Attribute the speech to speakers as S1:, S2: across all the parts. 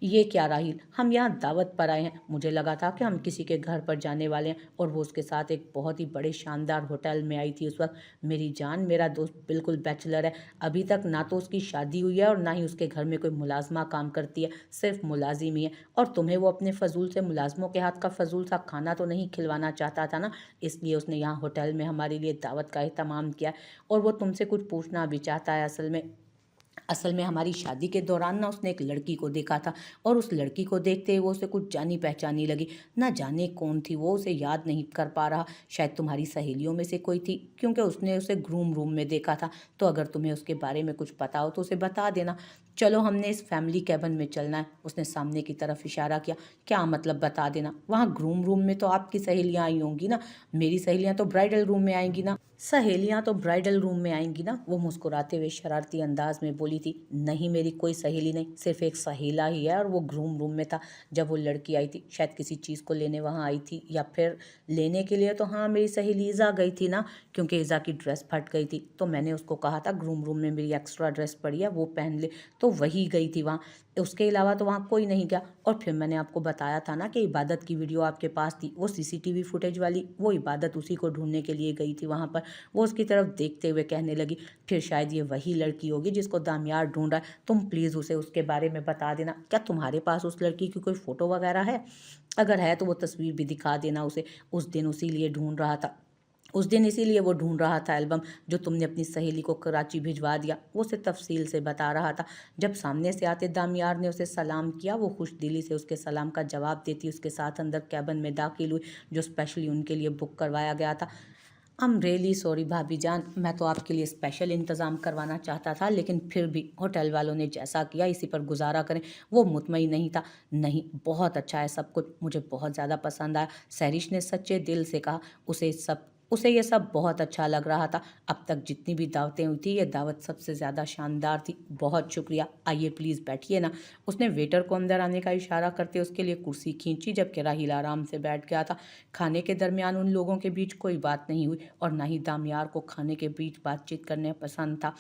S1: ये क्या राहील, हम यहाँ दावत पर आए हैं। मुझे लगा था कि हम किसी के घर पर जाने वाले हैं और वो उसके साथ एक बहुत ही बड़े शानदार होटल में आई थी उस वक्त। मेरी जान, मेरा दोस्त बिल्कुल बैचलर है। अभी तक ना तो उसकी शादी हुई है और ना ही उसके घर में कोई मुलाजमा काम करती है, सिर्फ मुलाजिम ही है। और तुम्हें वो अपने फजूल से मुलाजमों के हाथ का फजूल सा खाना तो नहीं खिलवाना चाहता था ना, इसलिए उसने यहाँ होटल में हमारे लिए दावत का एहतमाम किया। और वो तुमसे कुछ पूछना भी चाहता है। असल में हमारी शादी के दौरान ना उसने एक लड़की को देखा था और उस लड़की को देखते ही वो उसे कुछ जानी पहचानी लगी। ना जाने कौन थी वो, उसे याद नहीं कर पा रहा। शायद तुम्हारी सहेलियों में से कोई थी, क्योंकि उसने उसे ग्रूम रूम में देखा था। तो अगर तुम्हें उसके बारे में कुछ पता हो तो उसे बता देना। चलो, हमने इस फैमिली कैबिन में चलना है। उसने सामने की तरफ इशारा किया। क्या मतलब बता देना? वहाँ ग्रूम रूम में तो आपकी सहेलियाँ आई होंगी ना। मेरी सहेलियाँ तो ब्राइडल रूम में आएंगी ना। सहेलियां तो ब्राइडल रूम में आएंगी ना, वो मुस्कुराते हुए शरारती अंदाज में बोली थी। नहीं, मेरी कोई सहेली नहीं, सिर्फ एक सहेला ही है और वो ग्रूम रूम में था जब वो लड़की आई थी। शायद किसी चीज़ को लेने वहाँ आई थी, या फिर लेने के लिए। तो हाँ, मेरी सहेली ईज़ा गई थी ना, क्योंकि ईज़ा की ड्रेस फट गई थी तो मैंने उसको कहा था ग्रूम रूम में मेरी एक्स्ट्रा ड्रेस पड़ी है, वो पहन ले। तो वही गई थी वहाँ। उसके अलावा तो वहाँ कोई नहीं गया। और फिर मैंने आपको बताया था ना कि इबादत की वीडियो आपके पास थी, वो सीसीटीवी फुटेज वाली। वो इबादत उसी को ढूंढने के लिए गई थी वहाँ पर। वो उसकी तरफ देखते हुए कहने लगी, फिर शायद ये वही लड़की होगी जिसको दामियार ढूंढ रहा है। तुम प्लीज़ उसे उसके बारे में बता देना। क्या तुम्हारे पास उस लड़की की कोई फ़ोटो वगैरह है? अगर है तो वो तस्वीर भी दिखा देना उसे। उस दिन इसीलिए वो ढूंढ रहा था एल्बम जो तुमने अपनी सहेली को कराची भिजवा दिया। वो उसे तफसील से बता रहा था। जब सामने से आते दामियार ने उसे सलाम किया, वो खुश दिली से उसके सलाम का जवाब देती उसके साथ अंदर कैबिन में दाखिल हुई, जो स्पेशली उनके लिए बुक करवाया गया था। आई एम रियली सॉरी भाभी जान, मैं तो आपके लिए स्पेशल इंतज़ाम करवाना चाहता था, लेकिन फिर भी होटल वालों ने जैसा किया इसी पर गुजारा करें। वो मुतमईन नहीं था। नहीं, बहुत अच्छा है सब कुछ, मुझे बहुत ज़्यादा पसंद आया, सैरिश ने सच्चे दिल से कहा। उसे ये सब बहुत अच्छा लग रहा था। अब तक जितनी भी दावतें हुई थी, ये दावत सबसे ज़्यादा शानदार थी। बहुत शुक्रिया, आइए प्लीज़ बैठिए ना। उसने वेटर को अंदर आने का इशारा करते उसके लिए कुर्सी खींची, जबकि राहिल आराम से बैठ गया था। खाने के दरमियान उन लोगों के बीच कोई बात नहीं हुई और ना ही दामियार को खाने के बीच बातचीत करने पसंद था।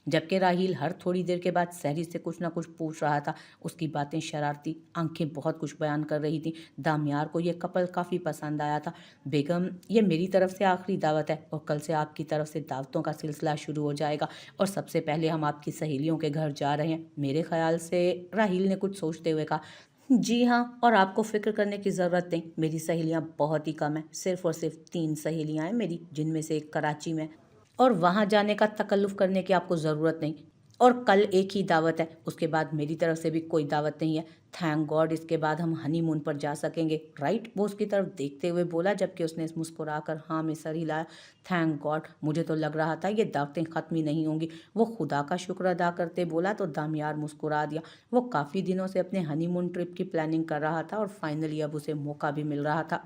S1: जबकि राहील हर थोड़ी देर के बाद सहरी से कुछ ना कुछ पूछ रहा था। उसकी बातें शरारती, आंखें बहुत कुछ बयान कर रही थी। दामियार को यह कपल काफ़ी पसंद आया था। बेगम, ये मेरी तरफ से आखिरी दावत है और कल से आपकी तरफ से दावतों का सिलसिला शुरू हो जाएगा और सबसे पहले हम आपकी सहेलियों के घर जा रहे हैं मेरे ख्याल से। राहील ने कुछ सोचते हुए कहा। जी हाँ, और आपको फ़िक्र करने की ज़रूरत नहीं, मेरी सहेलियाँ बहुत ही कम हैं। सिर्फ़ और सिर्फ 3 सहेलियाँ हैं मेरी, जिनमें से एक कराची में। और वहाँ जाने का तकल्लुफ़ करने की आपको ज़रूरत नहीं। और कल एक ही दावत है, उसके बाद मेरी तरफ से भी कोई दावत नहीं है। थैंक गॉड, इसके बाद हम हनीमून पर जा सकेंगे, राइट? वो उसकी तरफ देखते हुए बोला, जबकि उसने मुस्कुराकर हाँ में सर हिलाया। थैंक गॉड, मुझे तो लग रहा था ये दावतें ख़त्म ही नहीं होंगी। वो खुदा का शुक्र अदा करते बोला तो दामियार मुस्कुरा दिया। वो काफ़ी दिनों से अपने हनीमून ट्रिप की प्लानिंग कर रहा था और फाइनली अब उसे मौका भी मिल रहा था।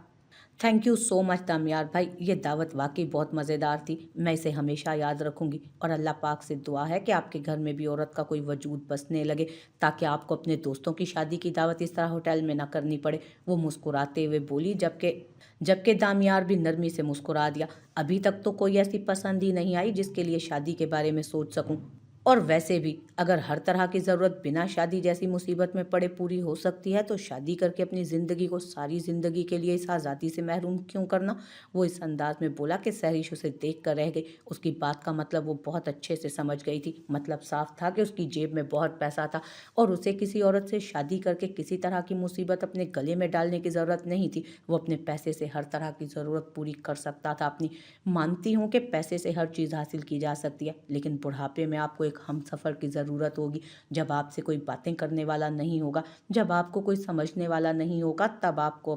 S1: थैंक यू सो मच दामियार भाई, ये दावत वाकई बहुत मज़ेदार थी। मैं इसे हमेशा याद रखूंगी और अल्लाह पाक से दुआ है कि आपके घर में भी औरत का कोई वजूद बसने लगे, ताकि आपको अपने दोस्तों की शादी की दावत इस तरह होटल में ना करनी पड़े। वो मुस्कुराते हुए बोली, जबकि जबकि दामियार भी नरमी से मुस्कुरा दिया। अभी तक तो कोई ऐसी पसंद ही नहीं आई जिसके लिए शादी के बारे में सोच सकूं। और वैसे भी अगर हर तरह की ज़रूरत बिना शादी जैसी मुसीबत में पड़े पूरी हो सकती है, तो शादी करके अपनी ज़िंदगी को सारी ज़िंदगी के लिए इस आज़ादी से महरूम क्यों करना? वो इस अंदाज में बोला कि सहरिश उसे देख कर रह गई। उसकी बात का मतलब वो बहुत अच्छे से समझ गई थी। मतलब साफ था कि उसकी जेब में बहुत पैसा था और उसे किसी औरत से शादी करके किसी तरह की मुसीबत अपने गले में डालने की ज़रूरत नहीं थी। वो अपने पैसे से हर तरह की ज़रूरत पूरी कर सकता था अपनी। मानती हूँ कि पैसे से हर चीज़ हासिल की जा सकती है, लेकिन बुढ़ापे में आपको एक हमसफ़र की ज़रूरत होगी। जब आपसे कोई बातें करने वाला नहीं होगा, जब आपको कोई समझने वाला नहीं होगा, तब आपका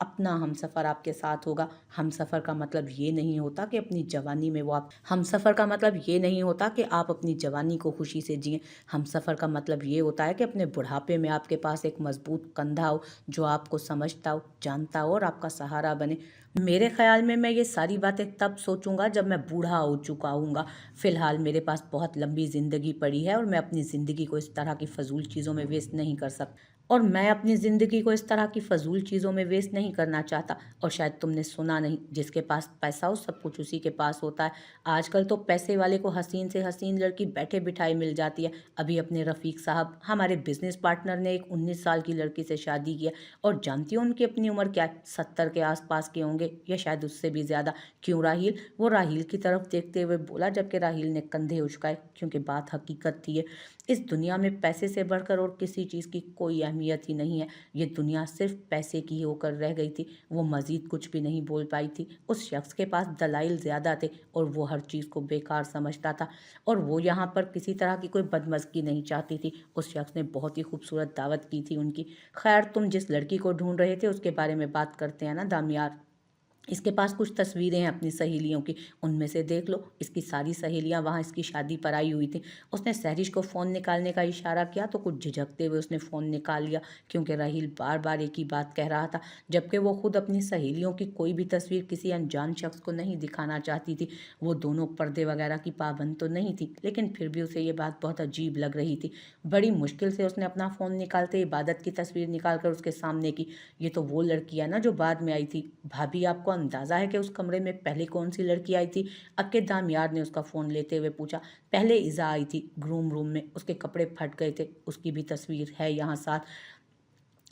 S1: अपना हमसफ़र आपके साथ होगा। हमसफ़र का मतलब ये नहीं होता कि अपनी जवानी में वो आप हमसफ़र का मतलब ये नहीं होता कि आप अपनी जवानी को खुशी से जिएं। हमसफ़र का मतलब ये होता है कि अपने बुढ़ापे में आपके पास एक मजबूत कंधा हो, जो आपको समझता हो, जानता हो और आपका सहारा बने। मेरे ख्याल में मैं ये सारी बातें तब सोचूंगा जब मैं बूढ़ा हो चुका हूँगा। फ़िलहाल मेरे पास बहुत लंबी ज़िंदगी पड़ी है और मैं अपनी ज़िंदगी को इस तरह की फ़ज़ूल चीज़ों में वेस्ट नहीं कर सकता, और मैं अपनी ज़िंदगी को इस तरह की फ़ज़ूल चीज़ों में वेस्ट नहीं करना चाहता। और शायद तुमने सुना नहीं, जिसके पास पैसा हो सब कुछ उसी के पास होता है। आजकल तो पैसे वाले को हसीन से हसीन लड़की बैठे बिठाए मिल जाती है। अभी अपने रफ़ीक साहब, हमारे बिज़नेस पार्टनर ने एक 19 साल की लड़की से शादी किया, और जानती हो उनकी अपनी उम्र क्या है? 70 के आसपास के होंगे, या शायद उससे भी ज़्यादा। क्यों राहील? वो राहील की तरफ देखते हुए बोला, जबकि राहील ने कंधे उचकाए, क्योंकि बात हकीकत थी। ये इस दुनिया में पैसे से बढ़कर और किसी चीज़ की कोई अहमियत ही नहीं है। ये दुनिया सिर्फ पैसे की ही होकर रह गई थी। वो मज़ीद कुछ भी नहीं बोल पाई थी। उस शख्स के पास दलाइल ज़्यादा थे और वो हर चीज़ को बेकार समझता था, और वो यहाँ पर किसी तरह की कोई बदमज़गी नहीं चाहती थी। उस शख्स ने बहुत ही खूबसूरत दावत की थी उनकी। खैर, तुम जिस लड़की को ढूंढ रहे थे उसके बारे में बात करते हैं ना दामियार। इसके पास कुछ तस्वीरें हैं अपनी सहेलियों की, उनमें से देख लो। इसकी सारी सहेलियां वहाँ इसकी शादी पर आई हुई थी। उसने सहरिश को फ़ोन निकालने का इशारा किया तो कुछ झिझकते हुए उसने फ़ोन निकाल लिया, क्योंकि राहील बार बार एक ही बात कह रहा था, जबकि वो खुद अपनी सहेलियों की कोई भी तस्वीर किसी अनजान शख्स को नहीं दिखाना चाहती थी। वो दोनों पर्दे वगैरह की पाबंद तो नहीं थी, लेकिन फिर भी उसे ये बात बहुत अजीब लग रही थी। बड़ी मुश्किल से उसने अपना फ़ोन निकालते इबादत की तस्वीर निकाल कर उसके सामने की। ये तो वो लड़की है ना जो बाद में आई थी। भाभी, आपको अंदाज़ा है कि उस कमरे में पहले कौन सी लड़की आई थी? अक्के दामियार ने उसका फ़ोन लेते हुए पूछा। पहले इज़ा आई थी, ग्रूम रूम में। उसके कपड़े फट गए थे, उसकी भी तस्वीर है यहाँ साथ।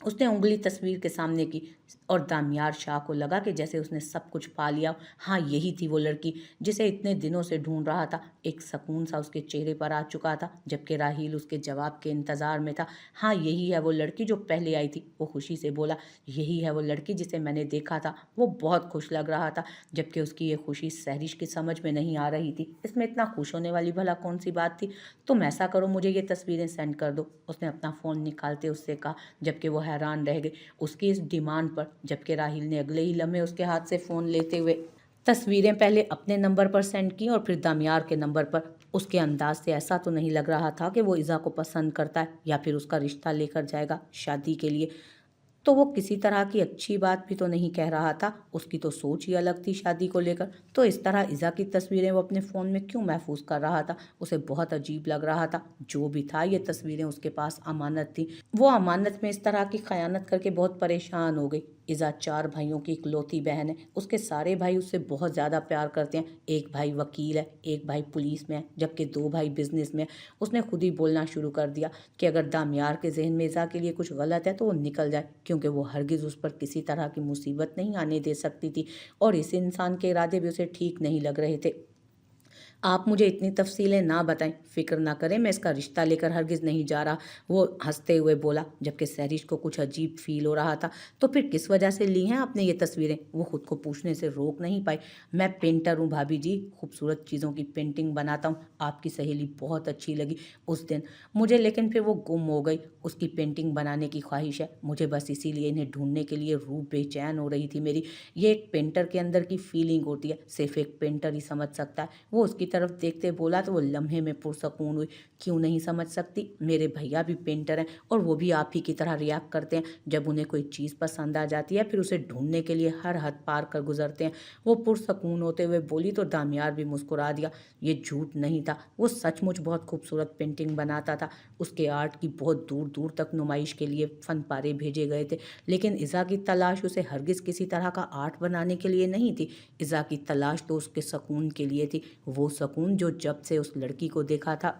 S1: उसने उंगली तस्वीर के सामने की, और दामियार शाह को लगा कि जैसे उसने सब कुछ पा लिया। हाँ, यही थी वो लड़की जिसे इतने दिनों से ढूंढ रहा था। एक सकून सा उसके चेहरे पर आ चुका था, जबकि राहील उसके जवाब के इंतज़ार में था। हाँ, यही है वो लड़की जो पहले आई थी, वो खुशी से बोला। यही है वो लड़की जिसे मैंने देखा था। वो बहुत खुश लग रहा था, जबकि उसकी ये खुशी सहरिश की समझ में नहीं आ रही थी। इसमें इतना खुश होने वाली भला कौन सी बात थी? तुम ऐसा करो, मुझे ये तस्वीरें सेंड कर दो, उसने अपना फ़ोन निकालते उससे कहा, जबकि वो हैरान रह गई उसकी इस डिमांड पर। जबकि राहील ने अगले ही लम्हे उसके हाथ से फ़ोन लेते हुए तस्वीरें पहले अपने नंबर पर सेंड की और फिर दामियार के नंबर पर। उसके अंदाज से ऐसा तो नहीं लग रहा था कि वो इज़ा को पसंद करता है या फिर उसका रिश्ता लेकर जाएगा शादी के लिए। तो वो किसी तरह की अच्छी बात भी तो नहीं कह रहा था। उसकी तो सोच ही अलग थी शादी को लेकर। तो इस तरह इज़ा की तस्वीरें वो अपने फ़ोन में क्यों महफूज कर रहा था? उसे बहुत अजीब लग रहा था। जो भी था, ये तस्वीरें उसके पास अमानत थी। वो अमानत में इस तरह की खयानत करके बहुत परेशान हो गई। इज़ा 4 भाइयों की इकलौती बहन है। उसके सारे भाई उससे बहुत ज़्यादा प्यार करते हैं। एक भाई वकील है, एक भाई पुलिस में है, जबकि 2 भाई बिजनेस में है। उसने खुद ही बोलना शुरू कर दिया कि अगर दामियार के जहन में इज़ा के लिए कुछ गलत है तो वो निकल जाए, क्योंकि वो हरगिज़ उस पर किसी तरह की मुसीबत नहीं आने दे सकती थी, और इस इंसान के इरादे भी उसे ठीक नहीं लग रहे थे। आप मुझे इतनी तफ़सीलें ना बताएं, फ़िक्र ना करें, मैं इसका रिश्ता लेकर हरगिज़ नहीं जा रहा, वो हंसते हुए बोला, जबकि सहरिश को कुछ अजीब फील हो रहा था। तो फिर किस वजह से ली हैं आपने ये तस्वीरें? वो खुद को पूछने से रोक नहीं पाई। मैं पेंटर हूँ भाभी जी, खूबसूरत चीज़ों की पेंटिंग बनाता हूँ। आपकी सहेली बहुत अच्छी लगी उस दिन मुझे, लेकिन फिर वो गुम हो गई। उसकी पेंटिंग बनाने की ख्वाहिश है मुझे, बस इसीलिए इन्हें ढूंढने के लिए रूह बेचैन हो रही थी मेरी। ये एक पेंटर के अंदर की फीलिंग होती है, सिर्फ एक पेंटर ही समझ सकता है। वो उसकी तरफ देखते बोला तो वो लम्हे में पुरसकून हुई। क्यों नहीं समझ सकती? मेरे भैया भी पेंटर हैं और वो भी आप ही की तरह रिएक्ट करते हैं जब उन्हें कोई चीज़ पसंद आ जाती है, फिर उसे ढूंढने के लिए हर हद पार कर गुजरते हैं। वो पुरसकून होते हुए बोली तो दामियार भी मुस्कुरा दिया। ये झूठ नहीं था, वो सचमुच बहुत खूबसूरत पेंटिंग बनाता था। उसके आर्ट की बहुत दूर दूर तक नुमाइश के लिए फन पारे भेजे गए थे, लेकिन इज़ा की तलाश उसे हरगिज़ किसी तरह का आर्ट बनाने के लिए नहीं थी। इज़ा की तलाश तो उसके सुकून के लिए थी। वो सुकून जो जब से उस लड़की को देखा था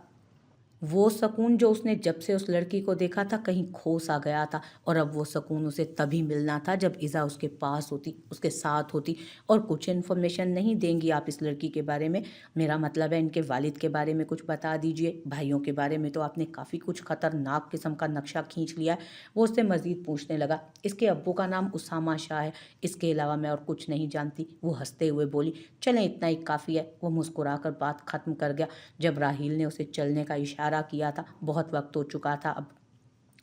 S1: वो सुकून जो उसने जब से उस लड़की को देखा था कहीं खो सा गया था, और अब वो सुकून उसे तभी मिलना था जब इज़ा उसके पास होती, उसके साथ होती। और कुछ इन्फॉर्मेशन नहीं देंगी आप इस लड़की के बारे में? मेरा मतलब है इनके वालिद के बारे में कुछ बता दीजिए। भाइयों के बारे में तो आपने काफ़ी कुछ खतरनाक किस्म का नक्शा खींच लिया है। वो उससे मज़ीद पूछने लगा। इसके अब्बू का नाम उसामा शाह है, इसके अलावा मैं और कुछ नहीं जानती, वो हंसते हुए बोली। चलें, इतना ही काफ़ी है। वो मुस्कुराकर बात ख़त्म कर गया जब राहील ने उसे चलने का इशारा किया था। बहुत वक्त हो चुका था,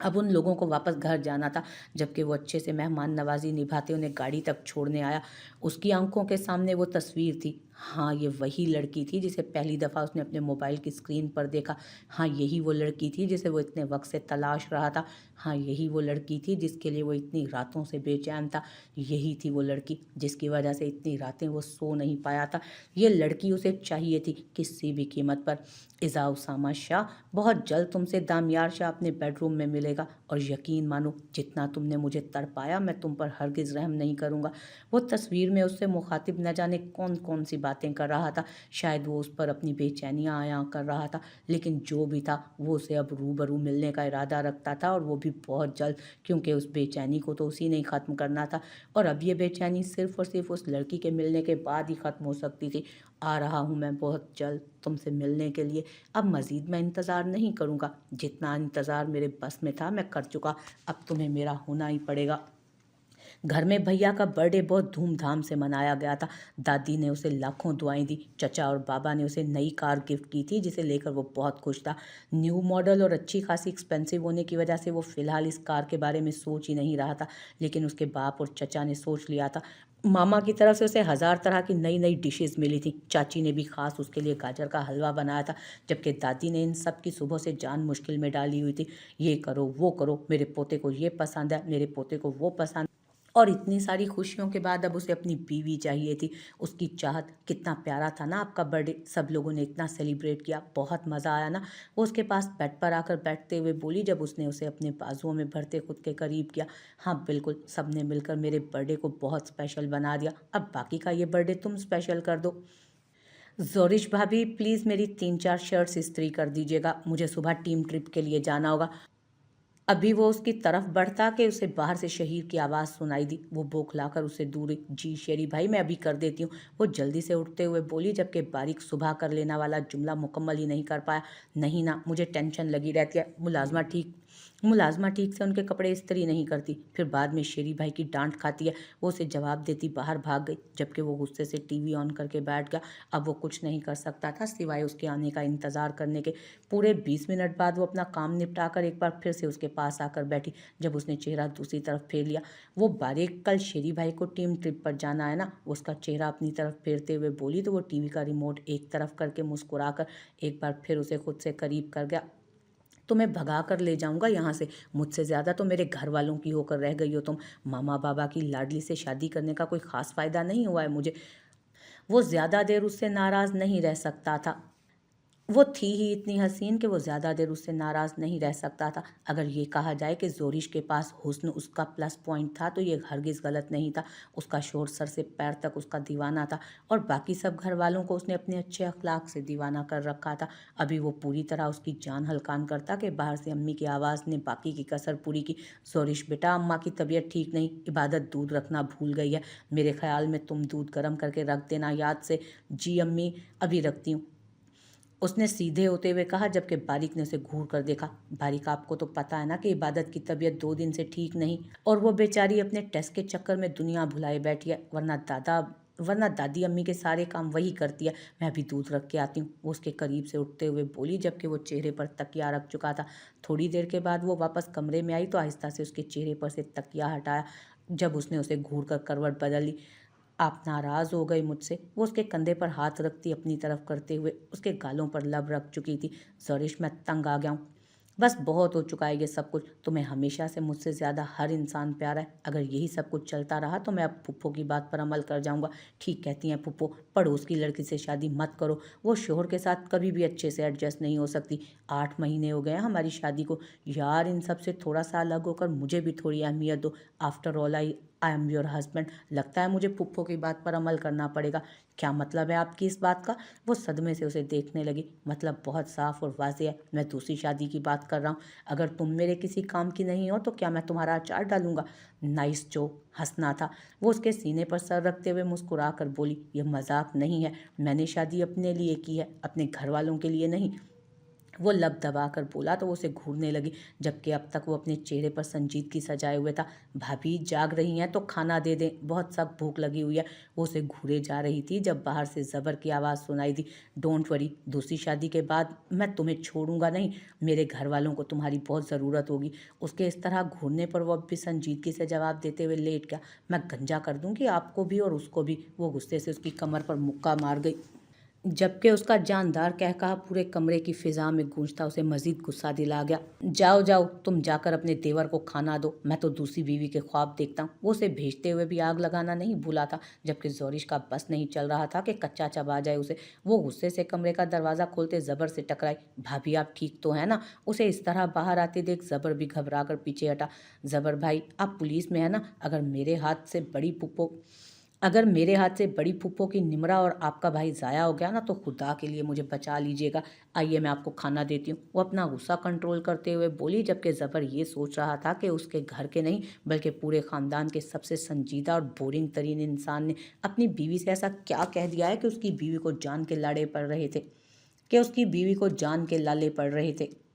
S1: अब उन लोगों को वापस घर जाना था, जबकि वो अच्छे से मेहमान नवाजी निभाते उन्हें गाड़ी तक छोड़ने आया। उसकी आंखों के सामने वो तस्वीर थी। हाँ, ये वही लड़की थी जिसे पहली दफ़ा उसने अपने मोबाइल की स्क्रीन पर देखा। हाँ, यही वो लड़की थी जिसे वो इतने वक़्त से तलाश रहा था। हाँ, यही वो लड़की थी जिसके लिए वो इतनी रातों से बेचैन था। यही थी वो लड़की जिसकी वजह से इतनी रातें वो सो नहीं पाया था। ये लड़की उसे चाहिए थी किसी भी कीमत पर। इज़ा उसामा शाह बहुत जल्द तुमसे दामियार शाह अपने बेडरूम में मिलेगा, और यकीन मानो जितना तुमने मुझे तड़पाया मैं तुम पर हरगिज़ रहम नहीं करूँगा। वो तस्वीर में उससे मुखातिब न जाने कौन-कौन सी बातें कर रहा था। शायद वो उस पर अपनी बेचैनियाँ आया कर रहा था, लेकिन जो भी था वो उसे अब रूबरू मिलने का इरादा रखता था, और वो भी बहुत जल्द, क्योंकि उस बेचैनी को तो उसी ने ही ख़त्म करना था। और अब ये बेचैनी सिर्फ़ और सिर्फ़ उस लड़की के मिलने के बाद ही ख़त्म हो सकती थी। आ रहा हूँ मैं बहुत जल्द तुमसे मिलने के लिए। अब मज़ीद मैं इंतज़ार नहीं करूँगा। जितना इंतज़ार मेरे बस में था मैं कर चुका। अब तुम्हें मेरा होना ही पड़ेगा। घर में भैया का बर्थडे बहुत धूमधाम से मनाया गया था। दादी ने उसे लाखों दुआएं दी। चचा और बाबा ने उसे नई कार गिफ्ट की थी जिसे लेकर वो बहुत खुश था। न्यू मॉडल और अच्छी खासी एक्सपेंसिव होने की वजह से वो फ़िलहाल इस कार के बारे में सोच ही नहीं रहा था, लेकिन उसके बाप और चचा ने सोच लिया था। मामा की तरफ से उसे हज़ार तरह की नई नई डिशेस मिली थी। चाची ने भी खास उसके लिए गाजर का हलवा बनाया था, जबकि दादी ने इन सब की सुबह से जान मुश्किल में डाली हुई थी। ये करो वो करो, मेरे पोते को ये पसंद है, मेरे पोते को वो पसंद। और इतनी सारी खुशियों के बाद अब उसे अपनी बीवी चाहिए थी। उसकी चाहत, कितना प्यारा था ना आपका बर्थडे, सब लोगों ने इतना सेलिब्रेट किया, बहुत मज़ा आया ना। वो उसके पास बेड पर आकर बैठते हुए बोली जब उसने उसे अपने बाजुओं में भरते खुद के करीब किया। हाँ बिल्कुल, सब ने मिलकर मेरे बर्थडे को बहुत स्पेशल बना दिया। अब बाकी का ये बर्थडे तुम स्पेशल कर दो। ज़ोरिश भाभी प्लीज़ मेरी 3-4 शर्ट्स इस्त्री कर दीजिएगा, मुझे सुबह टीम ट्रिप के लिए जाना होगा। अभी वो उसकी तरफ बढ़ता कि उसे बाहर से शहीर की आवाज़ सुनाई दी। वो बौखलाकर उससे दूर हुई। जी शेरी भाई, मैं अभी कर देती हूँ। वो जल्दी से उठते हुए बोली, जबकि बारीक सुबह कर लेना वाला जुमला मुकम्मल ही नहीं कर पाया। नहीं ना, मुझे टेंशन लगी रहती है। मुलाजमा ठीक से उनके कपड़े इस्त्री नहीं करती, फिर बाद में शेरी भाई की डांट खाती है। वो उसे जवाब देती बाहर भाग गई, जबकि वो गुस्से से टीवी ऑन करके बैठ गया। अब वो कुछ नहीं कर सकता था सिवाय उसके आने का इंतज़ार करने के। पूरे 20 मिनट बाद वो अपना काम निपटा कर एक बार फिर से उसके पास आकर बैठी। जब उसने चेहरा दूसरी तरफ फेर लिया, वो बारीक, कल शेरी भाई को टीम ट्रिप पर जाना है ना, उसका चेहरा अपनी तरफ फेरते हुए बोली तो वो टीवी का रिमोट एक तरफ करके मुस्कुराकर एक बार फिर उसे खुद से करीब कर गया। तुम्हें भगा कर ले जाऊंगा यहाँ से। मुझसे ज़्यादा तो मेरे घर वालों की होकर रह गई हो तुम। मामा बाबा की लाडली से शादी करने का कोई ख़ास फ़ायदा नहीं हुआ है मुझे। वो ज़्यादा देर उससे नाराज़ नहीं रह सकता था। वो थी ही इतनी हसीन कि वो ज़्यादा देर उससे नाराज़ नहीं रह सकता था। अगर ये कहा जाए कि ज़ोरिश के पास हुस्न उसका प्लस पॉइंट था तो ये हरगिज़ गलत नहीं था। उसका शोर सर से पैर तक उसका दीवाना था, और बाकी सब घर वालों को उसने अपने अच्छे अखलाक से दीवाना कर रखा था। अभी वो पूरी तरह उसकी जान हल्कान करता कि बाहर से अम्मी की आवाज़ ने बाकी की कसर पूरी की। ज़ोरिश बेटा, अम्मा की तबीयत ठीक नहीं, इबादत दूध रखना भूल गई है। मेरे ख्याल में तुम दूध गर्म करके रख देना याद से। जी अम्मी, अभी रखती हूँ, उसने सीधे होते हुए कहा, जबकि बारिक ने उसे घूर कर देखा। बारिक, आपको तो पता है ना कि इबादत की तबीयत 2 दिन से ठीक नहीं, और वो बेचारी अपने टेस्ट के चक्कर में दुनिया भुलाए बैठी है, वरना दादी अम्मी के सारे काम वही करती है। मैं अभी दूध रख के आती हूँ, वो उसके करीब से उठते हुए बोली, जबकि वो चेहरे पर तकिया रख चुका था। थोड़ी देर के बाद वो वापस कमरे में आई तो आहिस्ता से उसके चेहरे पर से तकिया हटाया। जब उसने उसे घूर कर करवट बदल ली। आप नाराज़ हो गई मुझसे? वो उसके कंधे पर हाथ रखती अपनी तरफ करते हुए उसके गालों पर लब रख चुकी थी। ज़ोरिश, मैं तंग आ गया हूँ। बस बहुत हो चुका है ये सब कुछ। तुम्हें हमेशा से मुझसे ज़्यादा हर इंसान प्यारा है। अगर यही सब कुछ चलता रहा तो मैं अब फुप्पो की बात पर अमल कर जाऊंगा। ठीक कहती हैं फुप्पो, पड़ोस की लड़की से शादी मत करो। वो शोहर के साथ कभी भी अच्छे से एडजस्ट नहीं हो सकती। 8 महीने हो गए हैं हमारी शादी को। यार, इन सब से थोड़ा सा अलग होकर मुझे भी थोड़ी अहमियत दो। After all I am your husband. लगता है मुझे फुप्पो की बात पर अमल करना पड़ेगा। क्या मतलब है आपकी इस बात का? वो सदमे से उसे देखने लगी। मतलब बहुत साफ और वाज़ेह है, मैं दूसरी शादी की बात कर रहा हूँ। अगर तुम मेरे किसी काम की नहीं हो तो क्या मैं तुम्हारा अचार डालूंगा? नाइस जोक, हंसना था। वो उसके सीने पर सर रखते हुए मुस्कुरा कर बोली, यह मजाक नहीं है। मैंने शादी अपने लिए की है, अपने घर वालों के लिए नहीं। वो लब दबाकर बोला तो वो उसे घूरने लगी, जबकि अब तक वो अपने चेहरे पर संजीदगी सजाए हुए था। भाभी जाग रही हैं तो खाना दे दें, बहुत सख्त भूख लगी हुई है। वो उसे घूरे जा रही थी जब बाहर से ज़बर की आवाज़ सुनाई दी। डोंट वरी, दूसरी शादी के बाद मैं तुम्हें छोड़ूंगा नहीं, मेरे घर वालों को तुम्हारी बहुत ज़रूरत होगी। उसके इस तरह घूरने पर वो अब भी संजीदगी से जवाब देते हुए लेट गया। मैं गंजा कर दूंगी आपको भी और उसको भी। वो गुस्से से उसकी कमर पर मुक्का मार गई, जबकि उसका जानदार कहकहा पूरे कमरे की फिजा में गूंजता उसे मजीद गुस्सा दिला गया। जाओ जाओ, तुम जाकर अपने देवर को खाना दो, मैं तो दूसरी बीवी के ख्वाब देखता हूँ। वो उसे भेजते हुए भी आग लगाना नहीं भूला था, जबकि जोरिश का बस नहीं चल रहा था कि कच्चा चबा जाए उसे। वो गुस्से से कमरे का दरवाज़ा खोलते ज़बर से टकराई। भाभी आप ठीक तो है ना? उसे इस तरह बाहर आते देख ज़बर भी घबरा कर पीछे हटा। ज़बर भाई, आप पुलिस में है ना? अगर मेरे हाथ से बड़ी फूफो की निमरा और आपका भाई ज़ाया हो गया ना तो खुदा के लिए मुझे बचा लीजिएगा। आइए मैं आपको खाना देती हूँ। वो अपना गुस्सा कंट्रोल करते हुए बोली, जबकि ज़फ़र ये सोच रहा था कि उसके घर के नहीं बल्कि पूरे ख़ानदान के सबसे संजीदा और बोरिंग तरीन इंसान ने अपनी बीवी से ऐसा क्या कह दिया है कि उसकी बीवी को जान के लाले पड़ रहे थे।